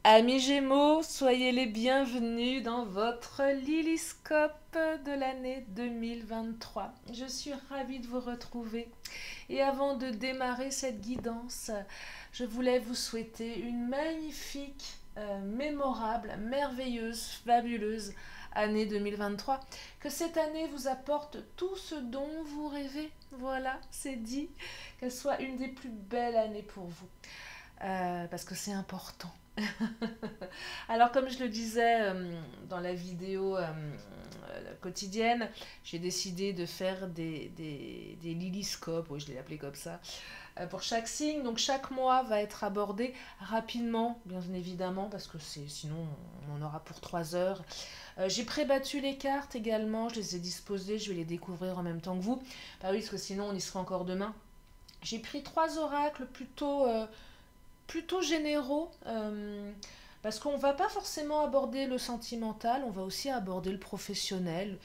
Amis Gémeaux, soyez les bienvenus dans votre Lilyscope de l'année 2023. Je suis ravie de vous retrouver. Et avant de démarrer cette guidance, je voulais vous souhaiter une magnifique, mémorable, merveilleuse, fabuleuse année 2023. Que cette année vous apporte tout ce dont vous rêvez. Voilà, c'est dit. Qu'elle soit une des plus belles années pour vous. Parce que c'est important. Alors, comme je le disais dans la vidéo quotidienne, j'ai décidé de faire des lilyscopes, oui, je l'ai appelé comme ça, pour chaque signe. Donc, chaque mois va être abordé rapidement, bien évidemment, parce que sinon on en aura pour 3 heures. J'ai prébattu les cartes également, je les ai disposées, je vais les découvrir en même temps que vous. Bah oui, parce que sinon on y sera encore demain. J'ai pris 3 oracles plutôt généraux, parce qu'on ne va pas forcément aborder le sentimental, on va aussi aborder le professionnel,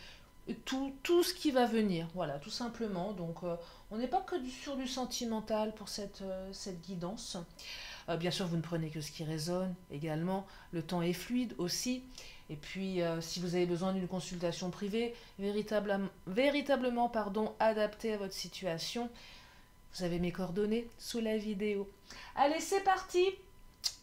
tout ce qui va venir, voilà, tout simplement. Donc, on n'est pas que sur du sentimental pour cette guidance. Bien sûr, vous ne prenez que ce qui résonne également. Le temps est fluide aussi. Et puis, si vous avez besoin d'une consultation privée, véritablement adaptée à votre situation, vous avez mes coordonnées sous la vidéo. Allez, c'est parti.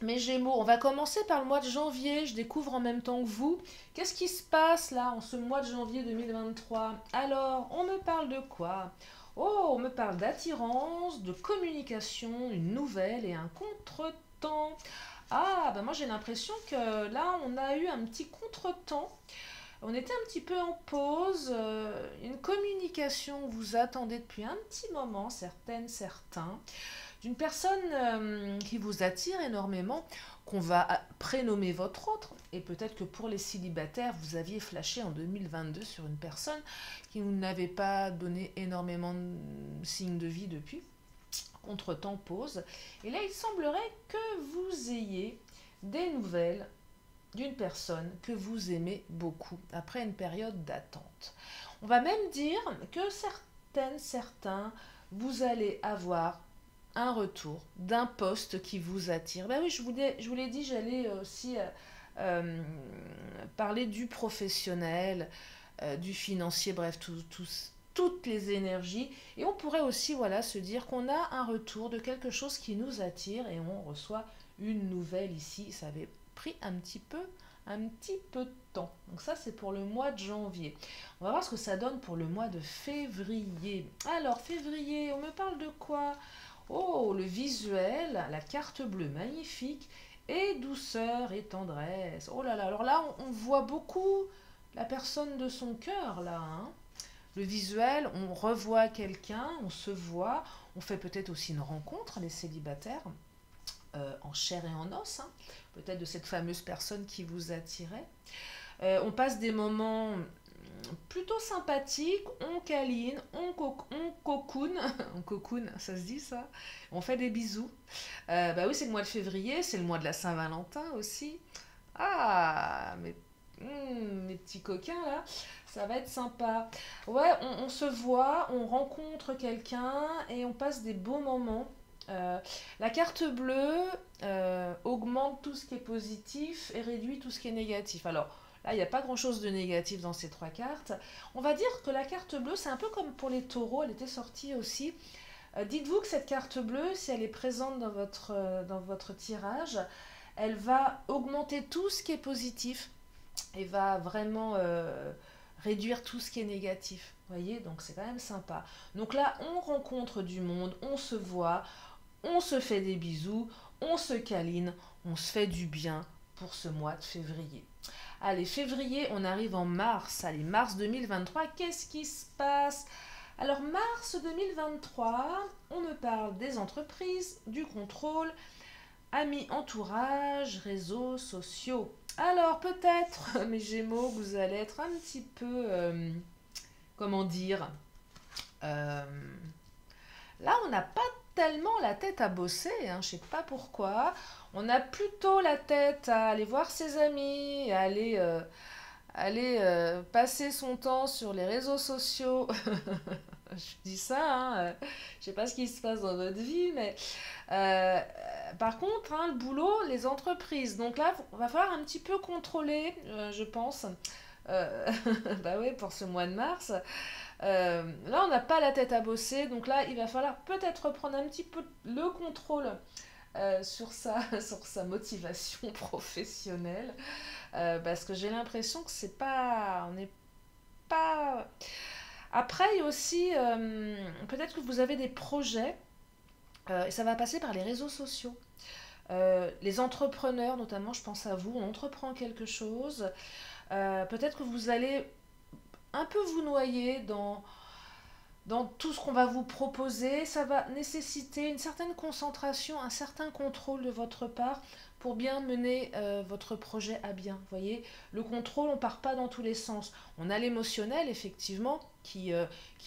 Mes Gémeaux, on va commencer par le mois de janvier. Je découvre en même temps que vous. Qu'est-ce qui se passe là en ce mois de janvier 2023? Alors, on me parle de quoi? Oh, on me parle d'attirance, de communication, une nouvelle et un contretemps. Ah, ben moi j'ai l'impression que là on a eu un petit contretemps. On était un petit peu en pause, une communication vous attendait depuis un petit moment, certaines, certains, d'une personne qui vous attire énormément, qu'on va prénommer votre autre. Et peut-être que pour les célibataires, vous aviez flashé en 2022 sur une personne qui vous n'avait pas donné énormément de signes de vie depuis. Contretemps, pause. Et là, il semblerait que vous ayez des nouvelles d'une personne que vous aimez beaucoup après une période d'attente. On va même dire que certains, vous allez avoir un retour d'un poste qui vous attire. Ben oui, je vous l'ai dit, j'allais aussi euh, parler du professionnel, du financier, bref, toutes les énergies. Et on pourrait aussi voilà, se dire qu'on a un retour de quelque chose qui nous attire et on reçoit une nouvelle ici. Ça avait pris un petit peu de temps. Donc ça, c'est pour le mois de janvier. On va voir ce que ça donne pour le mois de février. Alors, février, on me parle de quoi? Oh, le visuel, la carte bleue magnifique, et douceur et tendresse. Oh là là, alors là, on voit beaucoup la personne de son cœur, là. Hein. Le visuel, on revoit quelqu'un, on se voit, on fait peut-être aussi une rencontre, les célibataires, en chair et en os, hein, peut-être de cette fameuse personne qui vous attirait. On passe des moments plutôt sympathiques, on câline, on cocoon, on cocoon, ça se dit ça? On fait des bisous. Bah oui, c'est le mois de février, c'est le mois de la Saint-Valentin aussi. Ah, mes petits coquins là, ça va être sympa. Ouais, on se voit, on rencontre quelqu'un et on passe des beaux moments. La carte bleue augmente tout ce qui est positif et réduit tout ce qui est négatif. Alors là, il n'y a pas grand-chose de négatif dans ces 3 cartes. On va dire que la carte bleue, c'est un peu comme pour les taureaux, elle était sortie aussi. Dites-vous que cette carte bleue, si elle est présente dans votre tirage, elle va augmenter tout ce qui est positif et va vraiment réduire tout ce qui est négatif. Vous voyez, donc c'est quand même sympa. Donc là, on rencontre du monde, on se voit, on se fait des bisous, on se câline, on se fait du bien pour ce mois de février. Allez, février, on arrive en mars. Allez, mars 2023, qu'est-ce qui se passe? Alors, mars 2023, on me parle des entreprises, du contrôle, amis, entourage, réseaux sociaux. Alors, peut-être, mes Gémeaux, vous allez être un petit peu, comment dire, euh, là, on n'a pas tellement la tête à bosser, hein, je ne sais pas pourquoi. On a plutôt la tête à aller voir ses amis, à aller passer son temps sur les réseaux sociaux. Je dis ça, hein, je sais pas ce qui se passe dans votre vie, mais euh, par contre, hein, le boulot, les entreprises. Donc là, il va falloir un petit peu contrôler, je pense. Euh, bah oui, pour ce mois de mars. Là, on n'a pas la tête à bosser, donc là, il va falloir peut-être reprendre un petit peu le contrôle sur sur sa motivation professionnelle, parce que j'ai l'impression que c'est pas, on n'est pas. Après, il y a aussi, peut-être que vous avez des projets, et ça va passer par les réseaux sociaux. Les entrepreneurs, notamment, je pense à vous, on entreprend quelque chose. Peut-être que vous allez un peu vous noyer dans tout ce qu'on va vous proposer. Ça va nécessiter une certaine concentration, un certain contrôle de votre part pour bien mener votre projet à bien. Vous voyez, le contrôle, on part pas dans tous les sens. On a l'émotionnel, effectivement, qui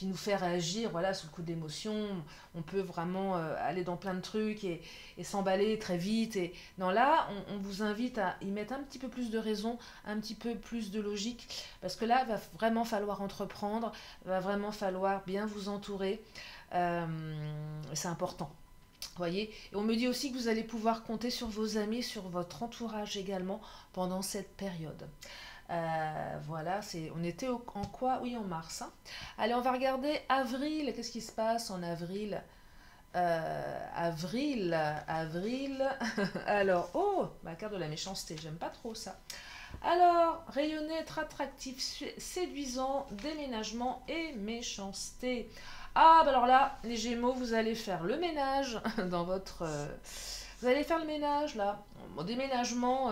nous fait réagir, voilà, sous le coup d'émotion. On peut vraiment aller dans plein de trucs et s'emballer très vite. Et non, là, on vous invite à y mettre un petit peu plus de raison, un petit peu plus de logique, parce que là, il va vraiment falloir entreprendre, il va vraiment falloir bien vous entourer. Euh, c'est important. Voyez. Et on me dit aussi que vous allez pouvoir compter sur vos amis, sur votre entourage également pendant cette période. Voilà, on était en quoi? Oui, en mars, hein. Allez, on va regarder avril. Qu'est-ce qui se passe en avril? Avril. Alors, oh, ma carte de la méchanceté, j'aime pas trop ça. Alors, rayonner, être attractif, séduisant, déménagement et méchanceté. Ah, bah alors là, les Gémeaux, vous allez faire le ménage dans votre. Vous allez faire le ménage là. Bon, déménagement,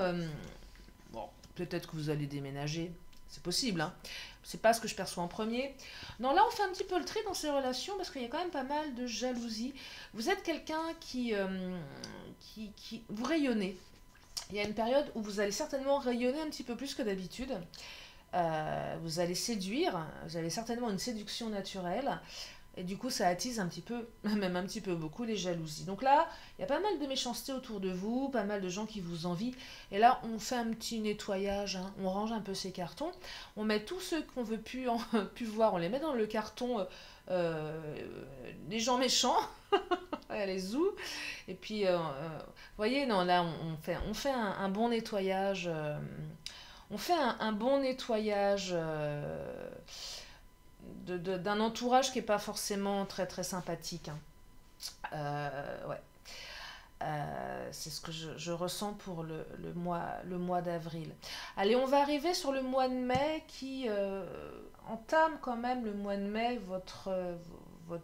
bon, peut-être que vous allez déménager. C'est possible, hein. C'est pas ce que je perçois en premier. Non, là, on fait un petit peu le tri dans ces relations parce qu'il y a quand même pas mal de jalousie. Vous êtes quelqu'un qui. Vous rayonnez. Il y a une période où vous allez certainement rayonner un petit peu plus que d'habitude. Vous allez séduire, vous avez certainement une séduction naturelle. Et du coup, ça attise un petit peu, même un petit peu beaucoup, les jalousies. Donc là, il y a pas mal de méchanceté autour de vous, pas mal de gens qui vous envient. Et là, on fait un petit nettoyage, hein. On range un peu ces cartons. On met tous ceux qu'on veut plus voir, on les met dans le carton les gens méchants. Les zoos. Et puis, vous voyez, non, là, on fait un bon nettoyage. On fait un bon nettoyage d'un entourage qui n'est pas forcément très très sympathique, hein. Ouais. C'est ce que je ressens pour le mois d'avril. Allez, on va arriver sur le mois de mai qui entame quand même le mois de mai, votre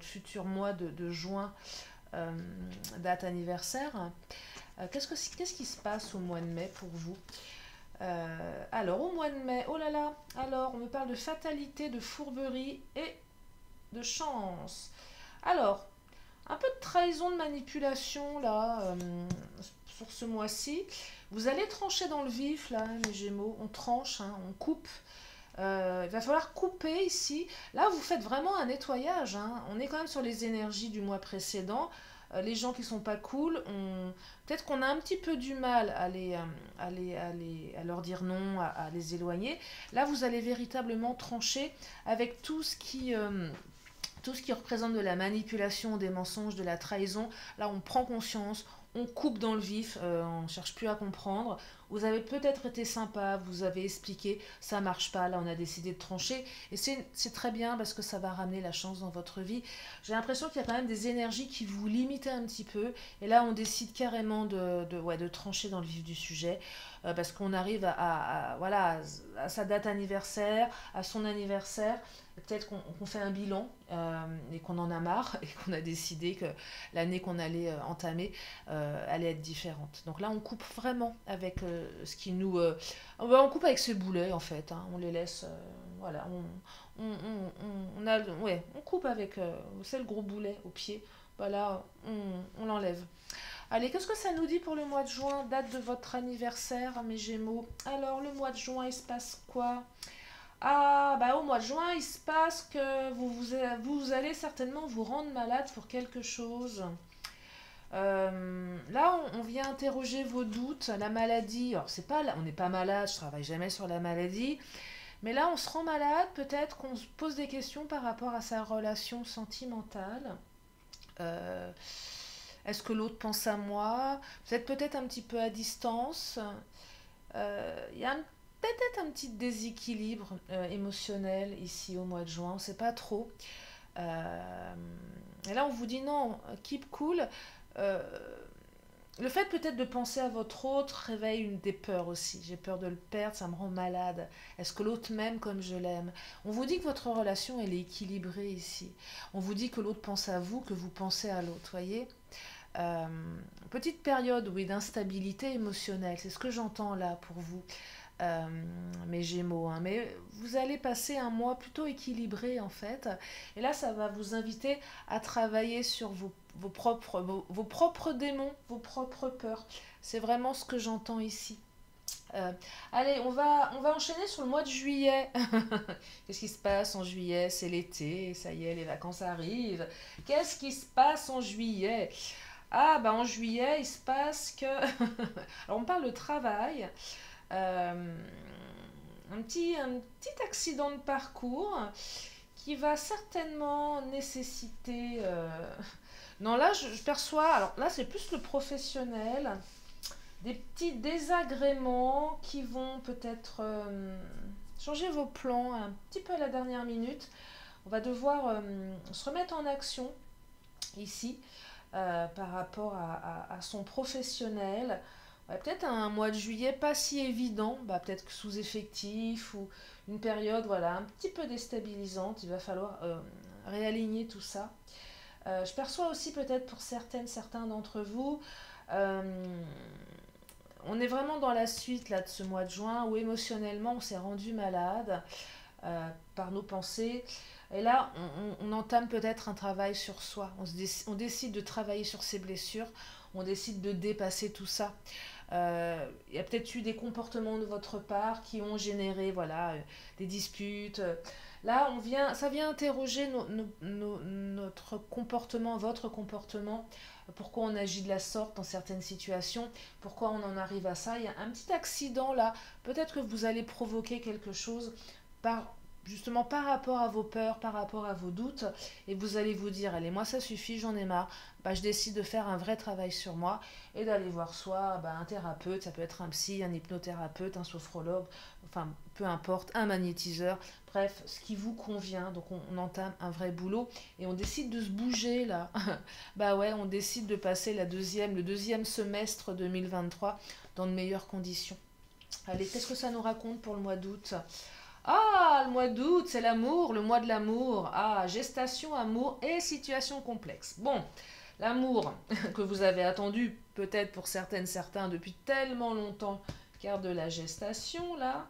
futur mois de juin, euh, date anniversaire. Qu'est-ce qui se passe au mois de mai pour vous? Alors, au mois de mai, oh là là, alors on me parle de fatalité, de fourberie et de chance. Alors, un peu de trahison, de manipulation là, sur ce mois-ci. Vous allez trancher dans le vif là, mes Gémeaux. On tranche, hein, on coupe. Il va falloir couper ici. Là, vous faites vraiment un nettoyage, hein. On est quand même sur les énergies du mois précédent. Les gens qui sont pas cool, peut-être qu'on a un petit peu du mal à leur dire non, à les éloigner. Là, vous allez véritablement trancher avec tout ce qui représente de la manipulation, des mensonges, de la trahison. Là, on prend conscience, on coupe dans le vif, on ne cherche plus à comprendre. Vous avez peut-être été sympa, vous avez expliqué, ça marche pas, là on a décidé de trancher. Et c'est très bien parce que ça va ramener la chance dans votre vie. J'ai l'impression qu'il y a quand même des énergies qui vous limitent un petit peu. Et là on décide carrément de trancher dans le vif du sujet. Parce qu'on arrive voilà, à sa date anniversaire, à son anniversaire. Peut-être qu'on fait un bilan et qu'on en a marre et qu'on a décidé que l'année qu'on allait entamer allait être différente. Donc là, on coupe vraiment avec ce qui nous... on coupe avec ses boulets, en fait, hein. On les laisse... voilà, ouais, on coupe avec... c'est le gros boulet au pied. Voilà, on l'enlève. Allez, qu'est-ce que ça nous dit pour le mois de juin, date de votre anniversaire, mes Gémeaux? Alors, le mois de juin, il se passe quoi? Ah, bah au mois de juin, il se passe que vous allez certainement vous rendre malade pour quelque chose. Là, on vient interroger vos doutes, la maladie. Alors, c'est pas, on n'est pas malade, je travaille jamais sur la maladie, Mais là, on se rend malade, peut-être qu'on se pose des questions par rapport à sa relation sentimentale. Euh, Est-ce que l'autre pense à moi? Vous êtes peut-être un petit peu à distance. Il y a peut-être un petit déséquilibre émotionnel ici au mois de juin, on ne sait pas trop. Euh, et là, on vous dit non, keep cool. Euh, le fait peut-être de penser à votre autre réveille une des peurs aussi. J'ai peur de le perdre, ça me rend malade. Est-ce que l'autre m'aime comme je l'aime? On vous dit que votre relation, elle est équilibrée ici. On vous dit que l'autre pense à vous, que vous pensez à l'autre, voyez. Euh, Petite période, oui, d'instabilité émotionnelle, c'est ce que j'entends là pour vous, euh, mes Gémeaux, hein. Mais vous allez passer un mois plutôt équilibré en fait. Et là, ça va vous inviter à travailler sur vos propres démons, vos propres peurs. C'est vraiment ce que j'entends ici. Euh, Allez, on va enchaîner sur le mois de juillet. Qu'est-ce qui se passe en juillet? C'est l'été, ça y est, les vacances arrivent. Qu'est-ce qui se passe en juillet? Ah, bah en juillet, il se passe que... Alors, on parle de travail. Euh, un petit accident de parcours qui va certainement nécessiter... Non, là, je perçois... Alors là, c'est plus le professionnel. Des petits désagréments qui vont peut-être changer vos plans un petit peu à la dernière minute. On va devoir se remettre en action ici par rapport à son professionnel. Ouais, peut-être un mois de juillet pas si évident, bah, peut-être que sous-effectif ou une période voilà, un petit peu déstabilisante. Il va falloir réaligner tout ça. Je perçois aussi peut-être pour certains d'entre vous, euh, on est vraiment dans la suite là, de ce mois de juin où émotionnellement on s'est rendu malade par nos pensées. Et là, on entame peut-être un travail sur soi. On décide de travailler sur ses blessures. On décide de dépasser tout ça. Il y a peut-être eu des comportements de votre part qui ont généré voilà, des disputes. Là, ça vient interroger notre comportement, votre comportement. Pourquoi on agit de la sorte dans certaines situations? Pourquoi on en arrive à ça? Il y a un petit accident là. Peut-être que vous allez provoquer quelque chose par justement par rapport à vos peurs, par rapport à vos doutes, et vous allez vous dire, allez, moi ça suffit, j'en ai marre, bah, je décide de faire un vrai travail sur moi et d'aller voir soit bah, un thérapeute, ça peut être un psy, un hypnothérapeute, un sophrologue, enfin peu importe, un magnétiseur, bref, ce qui vous convient. Donc on entame un vrai boulot et on décide de se bouger là. Bah ouais, on décide de passer le deuxième semestre 2023 dans de meilleures conditions. Allez, qu'est-ce que ça nous raconte pour le mois d'août? Ah, le mois d'août, c'est l'amour, le mois de l'amour. Ah, gestation, amour et situation complexe. Bon, l'amour que vous avez attendu, peut-être pour certains, depuis tellement longtemps, car de la gestation, là.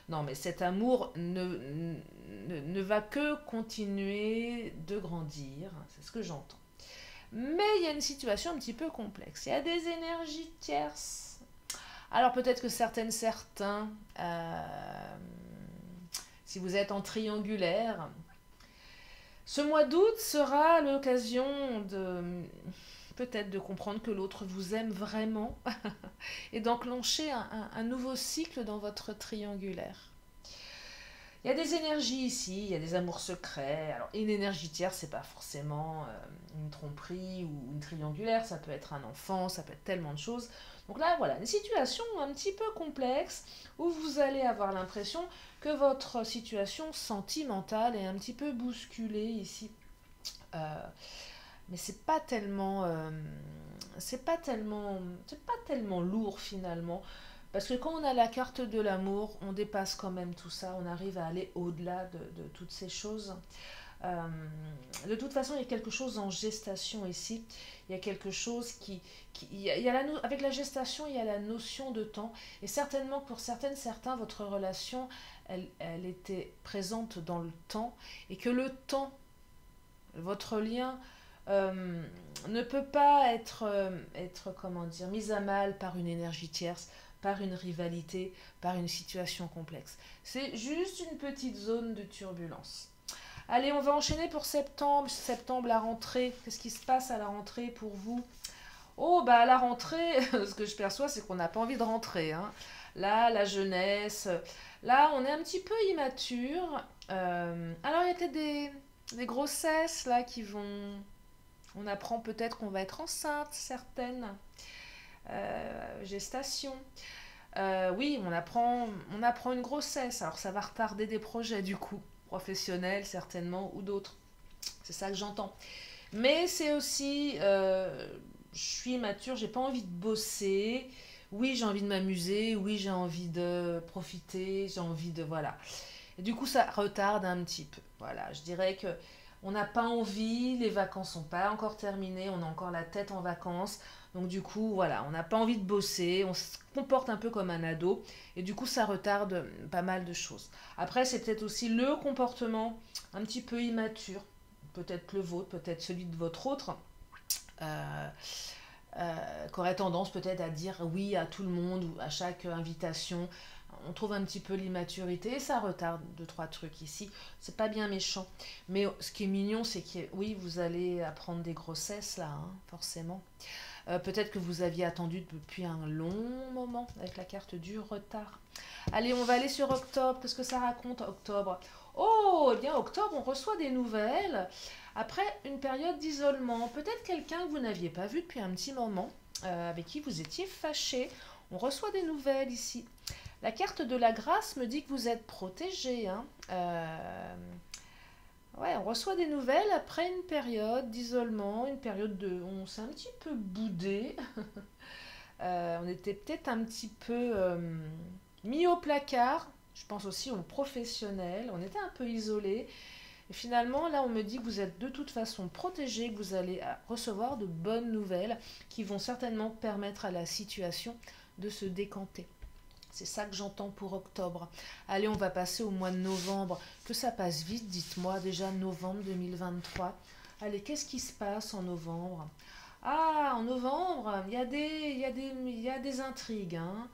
Non, mais cet amour ne va que continuer de grandir, c'est ce que j'entends. Mais il y a une situation un petit peu complexe. Il y a des énergies tierces. Alors peut-être que certains, si vous êtes en triangulaire, ce mois d'août sera l'occasion de peut-être de comprendre que l'autre vous aime vraiment et d'enclencher un nouveau cycle dans votre triangulaire. Il y a des énergies ici, il y a des amours secrets. Alors, une énergie tierce, c'est pas forcément une tromperie ou une triangulaire, ça peut être un enfant, ça peut être tellement de choses. Donc là, voilà, une situation un petit peu complexe où vous allez avoir l'impression que votre situation sentimentale est un petit peu bousculée ici. Euh, mais c'est pas tellement lourd finalement. Parce que quand on a la carte de l'amour, on dépasse quand même tout ça, on arrive à aller au-delà de toutes ces choses. Euh, de toute façon, il y a quelque chose en gestation ici. Il y a quelque chose avec la gestation, il y a la notion de temps. Et certainement que pour certains, votre relation, elle était présente dans le temps. Et que le temps, votre lien, euh, ne peut pas être comment dire, mis à mal par une énergie tierce, par une rivalité, par une situation complexe. C'est juste une petite zone de turbulence. Allez, on va enchaîner pour septembre. Septembre, la rentrée. Qu'est-ce qui se passe à la rentrée pour vous? Oh, bah à la rentrée, ce que je perçois, c'est qu'on n'a pas envie de rentrer, hein. Là, la jeunesse, là, on est un petit peu immature. Alors, il y a peut-être des grossesses, là, qui vont... On apprend peut-être qu'on va être enceinte, certaines. Gestation. Oui, on apprend une grossesse. Alors, ça va retarder des projets, du coup, professionnels, certainement, ou d'autres. C'est ça que j'entends. Mais c'est aussi, je suis mature, j'ai pas envie de bosser. Oui, j'ai envie de m'amuser. Oui, j'ai envie de profiter. J'ai envie de, voilà. Et du coup, ça retarde un petit peu. Voilà, je dirais que on n'a pas envie, les vacances sont pas encore terminées, on a encore la tête en vacances. Donc du coup, voilà, on n'a pas envie de bosser, on se comporte un peu comme un ado. Et du coup, ça retarde pas mal de choses. Après, c'est peut-être aussi le comportement un petit peu immature. Peut-être le vôtre, peut-être celui de votre autre. Euh, qui aurait tendance peut-être à dire oui à tout le monde ou à chaque invitation. On trouve un petit peu l'immaturité et ça retarde deux, trois trucs ici. C'est pas bien méchant. Mais ce qui est mignon, c'est que oui, vous allez apprendre des grossesses là, hein, forcément. Peut-être que vous aviez attendu depuis un long moment avec la carte du retard. Allez, on va aller sur octobre. Qu'est-ce que ça raconte, octobre? Oh, eh bien, octobre, on reçoit des nouvelles après une période d'isolement. Peut-être quelqu'un que vous n'aviez pas vu depuis un petit moment, avec qui vous étiez fâché. On reçoit des nouvelles ici. La carte de la grâce me dit que vous êtes protégé, hein. Ouais, on reçoit des nouvelles après une période d'isolement, une période de... On s'est un petit peu boudé. On était peut-être un petit peu mis au placard. Je pense aussi aux professionnels. On était un peu isolés. Et finalement, là, on me dit que vous êtes de toute façon protégé, que vous allez recevoir de bonnes nouvelles qui vont certainement permettre à la situation de se décanter. C'est ça que j'entends pour octobre. Allez, on va passer au mois de novembre. Que ça passe vite, dites-moi, déjà novembre 2023. Allez, qu'est-ce qui se passe en novembre? Ah, en novembre, il y a des intrigues, hein.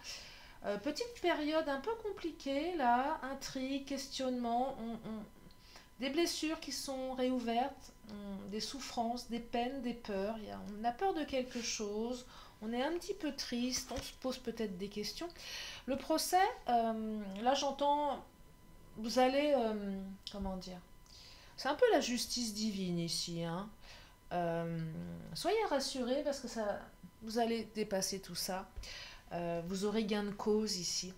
Petite période un peu compliquée, là. Intrigues, questionnements, des blessures qui sont réouvertes, des souffrances, des peines, des peurs. On a peur de quelque chose, on est un petit peu triste, on se pose peut-être des questions. Le procès, là j'entends, vous allez, comment dire, c'est un peu la justice divine ici, hein. Euh, Soyez rassurés parce que ça, vous allez dépasser tout ça. Vous aurez gain de cause ici.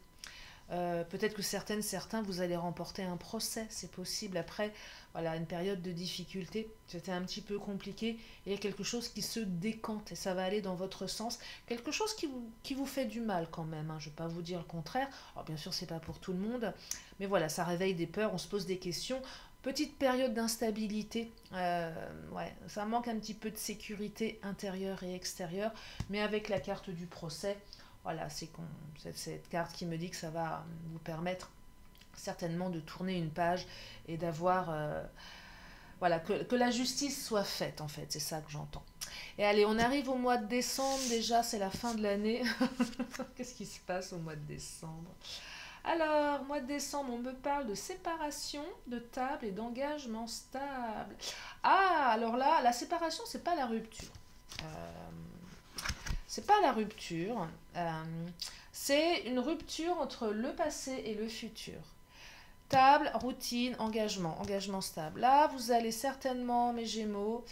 Peut-être que certains, vous allez remporter un procès, c'est possible. Après, voilà, une période de difficulté, c'était un petit peu compliqué. Et il y a quelque chose qui se décante et ça va aller dans votre sens. Quelque chose qui vous fait du mal quand même, hein, je ne vais pas vous dire le contraire. Alors bien sûr, c'est pas pour tout le monde. Mais voilà, ça réveille des peurs, on se pose des questions. Petite période d'instabilité, ouais, ça manque un petit peu de sécurité intérieure et extérieure, mais avec la carte du procès, voilà, c'est cette carte qui me dit que ça va vous permettre certainement de tourner une page et d'avoir, voilà, que la justice soit faite en fait, c'est ça que j'entends. Et allez, on arrive au mois de décembre, déjà c'est la fin de l'année. Qu'est-ce qui se passe au mois de décembre? Alors, mois de décembre, on me parle de séparation, de table et d'engagement stable. Ah, alors là, la séparation, c'est pas la rupture. Euh, c'est pas la rupture. C'est une rupture entre le passé et le futur. Table, routine, engagement, engagement stable. Là, vous allez certainement, mes Gémeaux,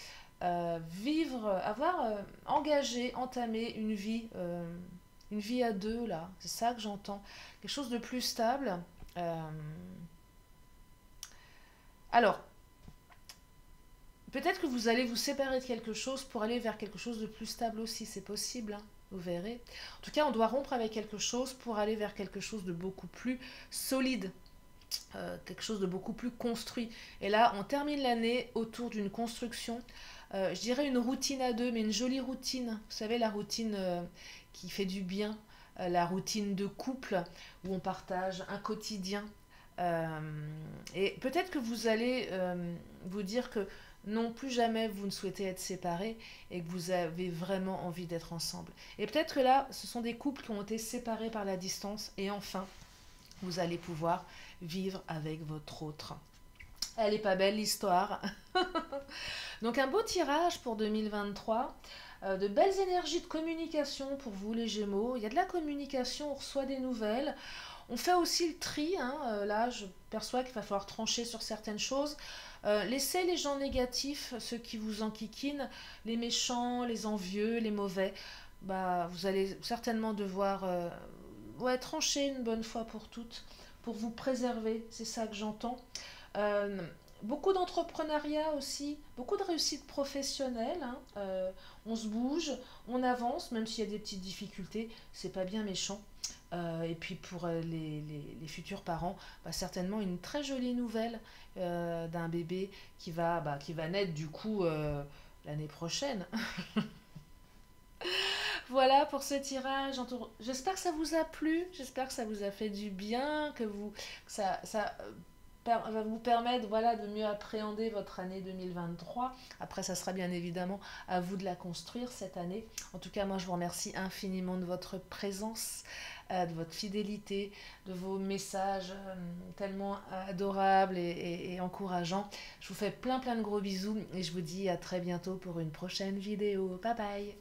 vivre, avoir engagé, entamé une vie à deux, là. C'est ça que j'entends. Quelque chose de plus stable. Euh, alors, peut-être que vous allez vous séparer de quelque chose pour aller vers quelque chose de plus stable aussi. C'est possible, hein, vous verrez. En tout cas, on doit rompre avec quelque chose pour aller vers quelque chose de beaucoup plus solide. Quelque chose de beaucoup plus construit. Et là, on termine l'année autour d'une construction. Je dirais une routine à deux, mais une jolie routine. Vous savez, la routine qui fait du bien, la routine de couple où on partage un quotidien. Euh, et peut-être que vous allez vous dire que non, plus jamais vous ne souhaitez être séparés et que vous avez vraiment envie d'être ensemble. Et peut-être que là, ce sont des couples qui ont été séparés par la distance et enfin, vous allez pouvoir vivre avec votre autre. Elle est pas belle l'histoire. Donc un beau tirage pour 2023. De belles énergies de communication pour vous les Gémeaux. Il y a de la communication, on reçoit des nouvelles. On fait aussi le tri, hein. Là je perçois qu'il va falloir trancher sur certaines choses. Laissez les gens négatifs, ceux qui vous enquiquinent, les méchants, les envieux, les mauvais. Bah, vous allez certainement devoir ouais, trancher une bonne fois pour toutes, pour vous préserver, c'est ça que j'entends. Euh, Beaucoup d'entrepreneuriat aussi, beaucoup de réussite professionnelle, hein. On se bouge, on avance, même s'il y a des petites difficultés, c'est pas bien méchant. Et puis pour les futurs parents, bah, certainement une très jolie nouvelle d'un bébé qui va naître du coup l'année prochaine. Voilà pour ce tirage. J'espère que ça vous a plu, j'espère que ça vous a fait du bien, que ça va vous permettre voilà, de mieux appréhender votre année 2023. Après, ça sera bien évidemment à vous de la construire cette année. En tout cas, moi, je vous remercie infiniment de votre présence, de votre fidélité, de vos messages tellement adorables et encourageants. Je vous fais plein plein de gros bisous et je vous dis à très bientôt pour une prochaine vidéo. Bye bye.